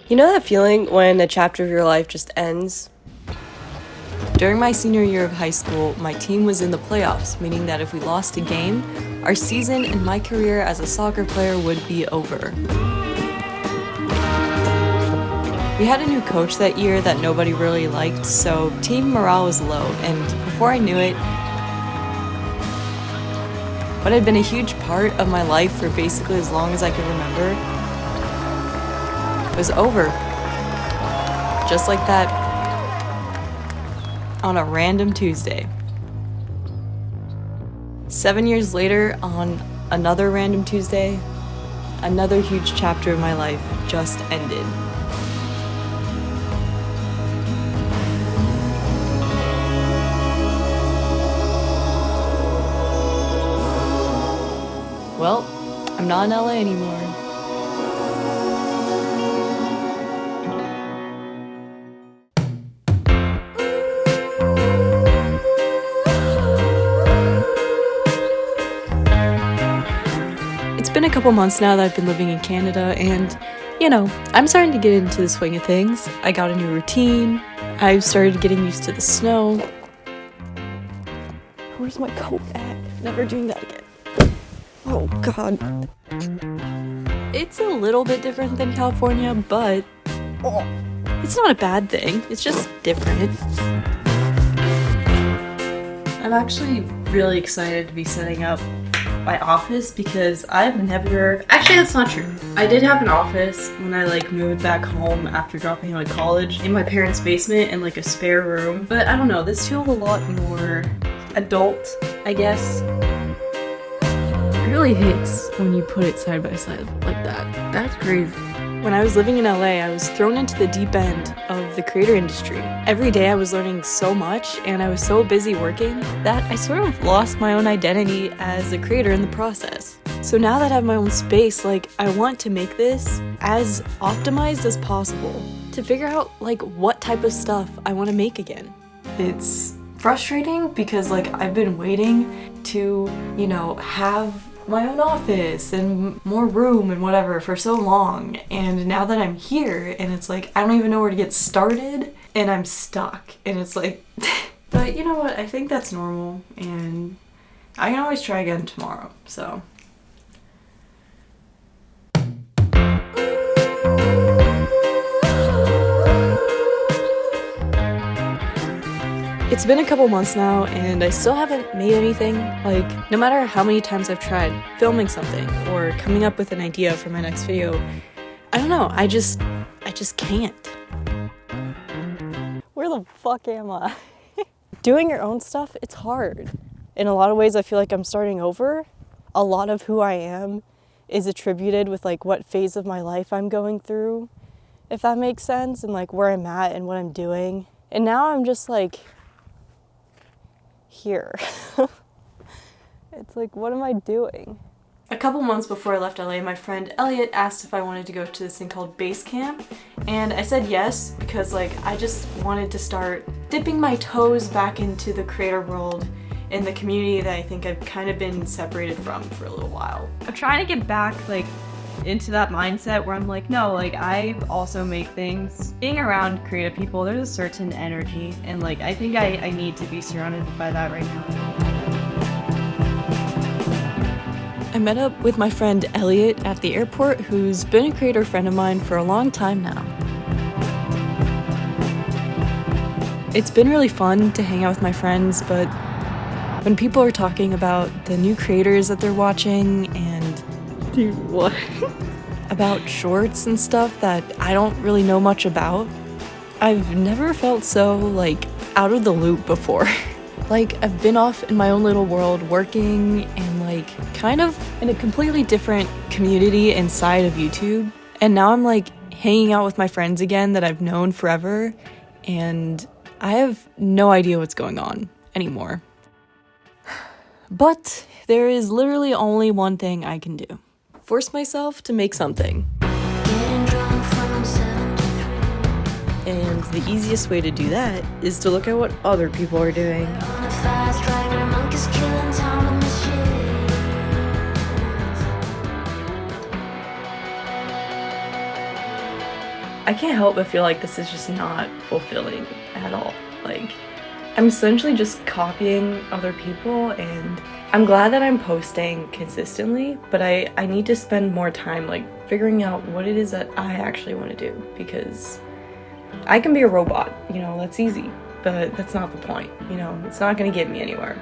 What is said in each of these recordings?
You know that feeling when a chapter of your life just ends? During my senior year of high school, my team was in the playoffs, meaning that if we lost a game, our season and my career as a soccer player would be over. We had a new coach that year that nobody really liked, so team morale was low, and before I knew it, what had been a huge part of my life for basically as long as I could remember was over. Just like that, on a random Tuesday. 7 years later, on another random Tuesday, another huge chapter of my life just ended. Well, I'm not in LA anymore. It's been a couple months now that I've been living in Canada, and, I'm starting to get into the swing of things. I got a new routine. I've started getting used to the snow. Where's my coat at? Never doing that again. Oh, God. It's a little bit different than California, but it's not a bad thing. It's just different. I'm actually really excited to be setting up my office because I've never... Actually, that's not true. I did have an office when I moved back home after dropping out of college in my parents' basement in a spare room. But I don't know, this feels a lot more adult, I guess. It really hits when you put it side by side like that. That's crazy. When I was living in LA, I was thrown into the deep end of the creator industry. Every day I was learning so much, and I was so busy working that I sort of lost my own identity as a creator in the process. So now that I have my own space, I want to make this as optimized as possible to figure out what type of stuff I want to make again. It's frustrating because I've been waiting to, have my own office and more room and whatever for so long, and now that I'm here and it's I don't even know where to get started and I'm stuck, and it's but you know what, I think that's normal and I can always try again tomorrow, so. It's been a couple months now, and I still haven't made anything. No matter how many times I've tried filming something or coming up with an idea for my next video, I don't know, I just can't. Where the fuck am I? Doing your own stuff, it's hard. In a lot of ways, I feel like I'm starting over. A lot of who I am is attributed with what phase of my life I'm going through, if that makes sense, and where I'm at and what I'm doing. And now I'm just here. It's what am I doing? A couple months before I left LA, my friend Elliot asked if I wanted to go to this thing called base camp, and I said yes because I just wanted to start dipping my toes back into the creator world in the community that I think I've kind of been separated from for a little while. I'm trying to get back into that mindset where I'm no, I also make things. Being around creative people, there's a certain energy, and I think I need to be surrounded by that right now. I met up with my friend Elliot at the airport, who's been a creator friend of mine for a long time now. It's been really fun to hang out with my friends, but when people are talking about the new creators that they're watching and dude, what? about shorts and stuff that I don't really know much about, I've never felt so, out of the loop before. I've been off in my own little world working and, kind of in a completely different community inside of YouTube. And now I'm, hanging out with my friends again that I've known forever, and I have no idea what's going on anymore. But there is literally only one thing I can do. Force myself to make something. And the easiest way to do that is to look at what other people are doing. I can't help but feel like this is just not fulfilling at all. Like, I'm essentially just copying other people, and I'm glad that I'm posting consistently, but I need to spend more time like figuring out what it is that I actually want to do, because I can be a robot, you know, that's easy, but that's not the point, you know, it's not gonna get me anywhere.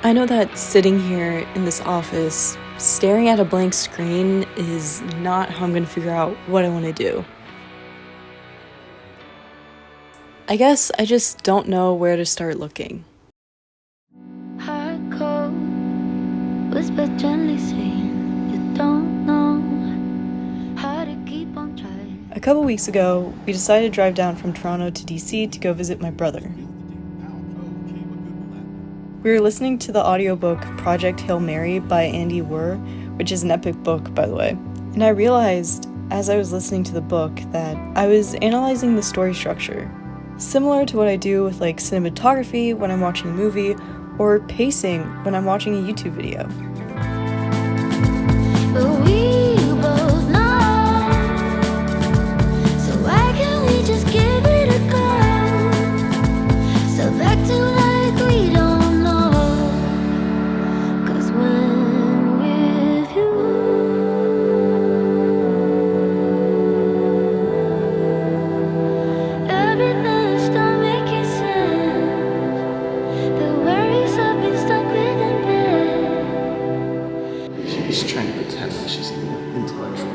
I know that sitting here in this office, staring at a blank screen is not how I'm gonna figure out what I want to do. I guess I just don't know where to start looking. Hot cold, whisper gently saying you don't know how to keep on trying. A couple weeks ago, we decided to drive down from Toronto to DC to go visit my brother. We were listening to the audiobook Project Hail Mary by Andy Weir, which is an epic book, by the way. And I realized, as I was listening to the book, that I was analyzing the story structure, similar to what I do with like cinematography when I'm watching a movie, or pacing when I'm watching a YouTube video. But we both know, so why can't we just give it a go? Stop acting like we don't know, 'cause when with you, everything starts making sense. The worries have been stuck within bed. She's trying to pretend like she's intellectual.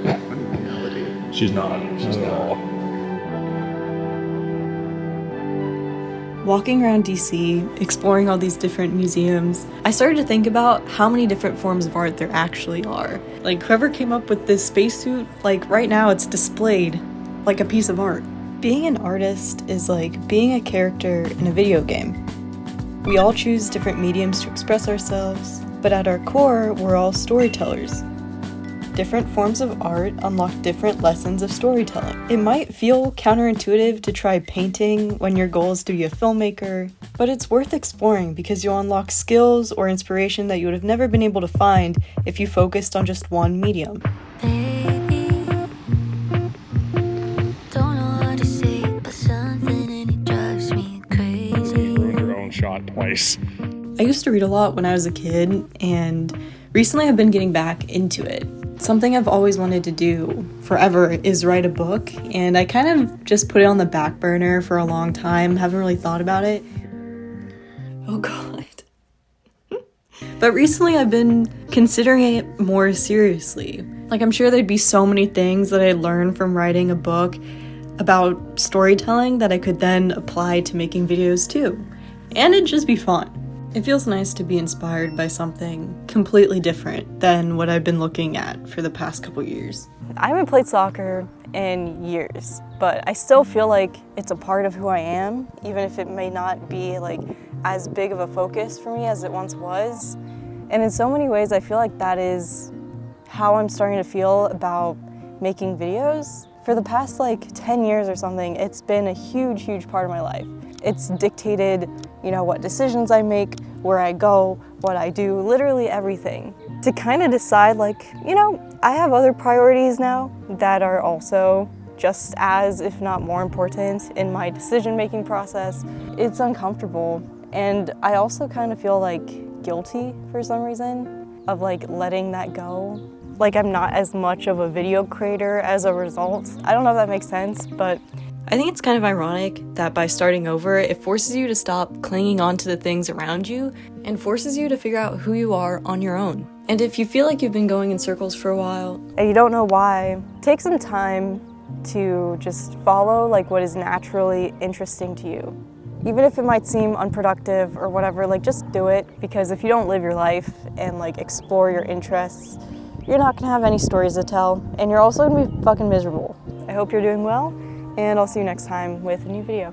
When in reality, She's not. She's not. Walking around DC, exploring all these different museums, I started to think about how many different forms of art there actually are. Like, whoever came up with this spacesuit, like right now it's displayed like a piece of art. Being an artist is like being a character in a video game. We all choose different mediums to express ourselves, but at our core, we're all storytellers. Different forms of art unlock different lessons of storytelling. It might feel counterintuitive to try painting when your goal is to be a filmmaker, but it's worth exploring because you'll unlock skills or inspiration that you would have never been able to find if you focused on just one medium. Baby, don't know what to say, but something in it drives me crazy. You ruined your own shot twice. I used to read a lot when I was a kid, and recently I've been getting back into it. Something I've always wanted to do forever is write a book, and I kind of just put it on the back burner for a long time, haven't really thought about it. Oh god. But recently I've been considering it more seriously. Like, I'm sure there'd be so many things that I learned from writing a book about storytelling that I could then apply to making videos too. And it'd just be fun. It feels nice to be inspired by something completely different than what I've been looking at for the past couple years. I haven't played soccer in years, but I still feel like it's a part of who I am, even if it may not be like as big of a focus for me as it once was. And in so many ways, I feel like that is how I'm starting to feel about making videos. For the past like 10 years or something, it's been a huge, huge part of my life. It's dictated, you know, what decisions I make, where I go, what I do, literally everything. To kind of decide like, you know, I have other priorities now that are also just as, if not more important in my decision-making process. It's uncomfortable. And I also kind of feel like guilty for some reason of like letting that go. Like I'm not as much of a video creator as a result. I don't know if that makes sense, but I think it's kind of ironic that by starting over, it forces you to stop clinging on to the things around you and forces you to figure out who you are on your own. And if you feel like you've been going in circles for a while and you don't know why, take some time to just follow like what is naturally interesting to you. Even if it might seem unproductive or whatever, like just do it, because if you don't live your life and like explore your interests, you're not gonna have any stories to tell, and you're also gonna be fucking miserable. I hope you're doing well, and I'll see you next time with a new video.